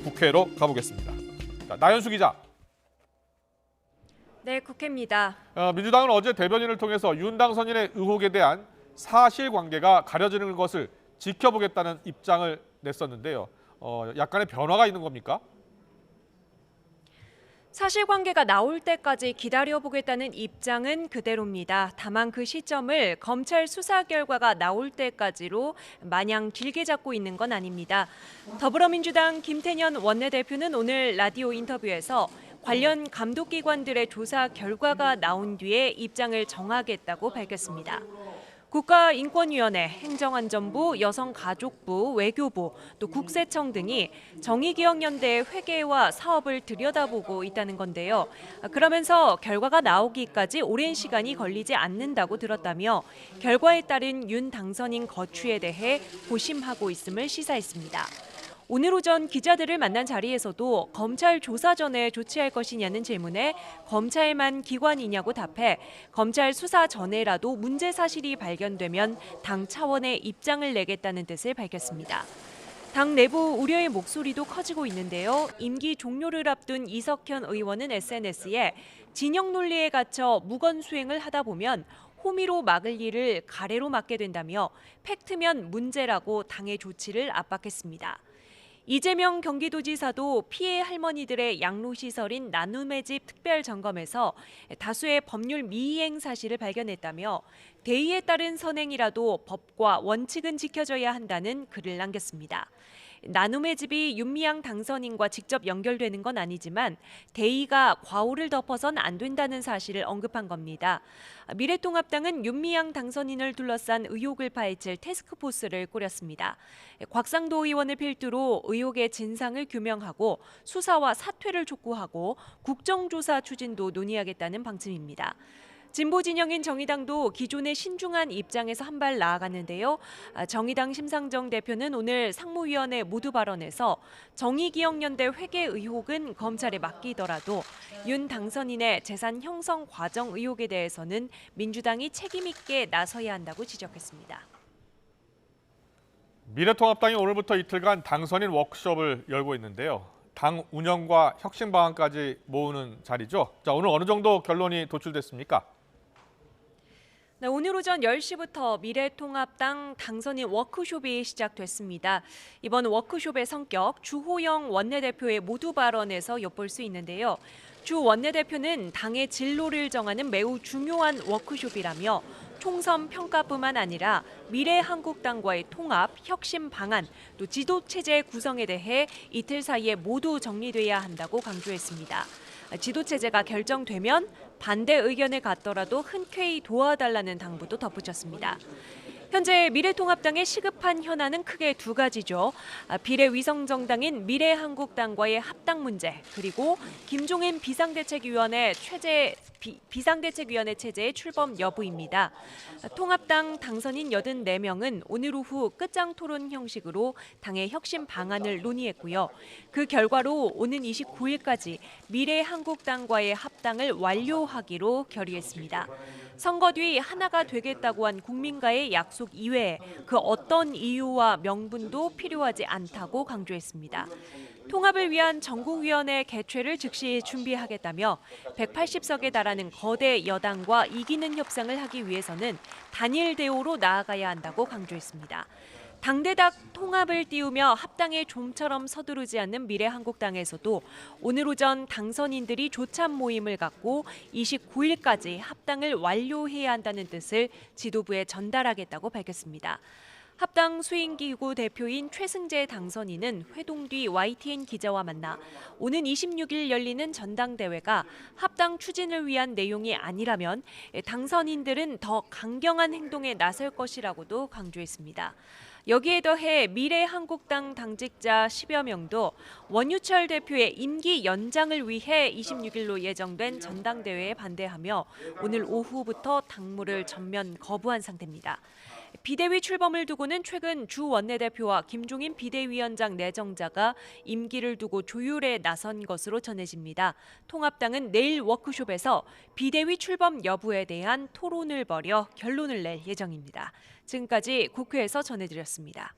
국회로 가보겠습니다. 자, 나연수 기자. 네, 국회입니다. 민주당은 어제 대변인을 통해서 윤 당선인의 의혹에 대한 사실관계가 가려지는 것을 지켜보겠다는 입장을 냈었는데요. 약간의 변화가 있는 겁니까? 사실관계가 나올 때까지 기다려보겠다는 입장은 그대로입니다. 다만 그 시점을 검찰 수사 결과가 나올 때까지로 마냥 길게 잡고 있는 건 아닙니다. 더불어민주당 김태년 원내대표는 오늘 라디오 인터뷰에서 관련 감독기관들의 조사 결과가 나온 뒤에 입장을 정하겠다고 밝혔습니다. 국가인권위원회, 행정안전부, 여성가족부, 외교부, 또 국세청 등이 정의기억연대의 회계와 사업을 들여다보고 있다는 건데요. 그러면서 결과가 나오기까지 오랜 시간이 걸리지 않는다고 들었다며 결과에 따른 윤 당선인 거취에 대해 고심하고 있음을 시사했습니다. 오늘 오전 기자들을 만난 자리에서도 검찰 조사 전에 조치할 것이냐는 질문에 검찰만 기관이냐고 답해 검찰 수사 전에라도 문제 사실이 발견되면 당 차원의 입장을 내겠다는 뜻을 밝혔습니다. 당 내부 우려의 목소리도 커지고 있는데요. 임기 종료를 앞둔 이석현 의원은 SNS에 진영 논리에 갇혀 무건 수행을 하다 보면 호미로 막을 일을 가래로 막게 된다며 팩트면 문제라고 당의 조치를 압박했습니다. 이재명 경기도지사도 피해 할머니들의 양로시설인 나눔의 집 특별 점검에서 다수의 법률 미이행 사실을 발견했다며 대의에 따른 선행이라도 법과 원칙은 지켜져야 한다는 글을 남겼습니다. 나눔의 집이 윤미향 당선인과 직접 연결되는 건 아니지만 대의가 과오를 덮어선 안 된다는 사실을 언급한 겁니다. 미래통합당은 윤미향 당선인을 둘러싼 의혹을 파헤칠 태스크포스를 꾸렸습니다. 곽상도 의원을 필두로 의혹의 진상을 규명하고 수사와 사퇴를 촉구하고 국정조사 추진도 논의하겠다는 방침입니다. 진보 진영인 정의당도 기존의 신중한 입장에서 한 발 나아갔는데요. 정의당 심상정 대표는 오늘 상무위원회 모두 발언에서 정의기억연대 회계 의혹은 검찰에 맡기더라도 윤 당선인의 재산 형성 과정 의혹에 대해서는 민주당이 책임 있게 나서야 한다고 지적했습니다. 미래통합당이 오늘부터 이틀간 당선인 워크숍을 열고 있는데요. 당 운영과 혁신 방안까지 모으는 자리죠. 자, 오늘 어느 정도 결론이 도출됐습니까? 네, 오늘 오전 10시부터 미래통합당 당선인 워크숍이 시작됐습니다. 이번 워크숍의 성격, 주호영 원내대표의 모두 발언에서 엿볼 수 있는데요. 주 원내대표는 당의 진로를 정하는 매우 중요한 워크숍이라며 총선 평가뿐만 아니라 미래 한국당과의 통합, 혁신 방안, 또 지도체제 구성에 대해 이틀 사이에 모두 정리돼야 한다고 강조했습니다. 지도체제가 결정되면 반대 의견을 갖더라도 흔쾌히 도와달라는 당부도 덧붙였습니다. 현재 미래통합당의 시급한 현안은 크게 두 가지죠. 비례위성정당인 미래한국당과의 합당 문제, 그리고 김종인 비상대책위원회 체제의 출범 여부입니다. 통합당 당선인 84명은 오늘 오후 끝장 토론 형식으로 당의 혁신 방안을 논의했고요. 그 결과로 오는 29일까지 미래한국당과의 합당을 완료하기로 결의했습니다. 선거 뒤 하나가 되겠다고 한 국민과의 약속 이외에 그 어떤 이유와 명분도 필요하지 않다고 강조했습니다. 통합을 위한 전국위원회 개최를 즉시 준비하겠다며 180석에 달하는 거대 여당과 이기는 협상을 하기 위해서는 단일 대오로 나아가야 한다고 강조했습니다. 당대당 통합을 띄우며 합당에 좀처럼 서두르지 않는 미래한국당에서도 오늘 오전 당선인들이 조참 모임을 갖고 29일까지 합당을 완료해야 한다는 뜻을 지도부에 전달하겠다고 밝혔습니다. 합당 수행기구 대표인 최승재 당선인은 회동 뒤 YTN 기자와 만나 오는 26일 열리는 전당대회가 합당 추진을 위한 내용이 아니라면 당선인들은 더 강경한 행동에 나설 것이라고도 강조했습니다. 여기에 더해 미래한국당 당직자 10여 명도 원유철 대표의 임기 연장을 위해 26일로 예정된 전당대회에 반대하며 오늘 오후부터 당무를 전면 거부한 상태입니다. 비대위 출범을 두고는 최근 주 원내대표와 김종인 비대위원장 내정자가 임기를 두고 조율에 나선 것으로 전해집니다. 통합당은 내일 워크숍에서 비대위 출범 여부에 대한 토론을 벌여 결론을 낼 예정입니다. 지금까지 국회에서 전해드렸습니다.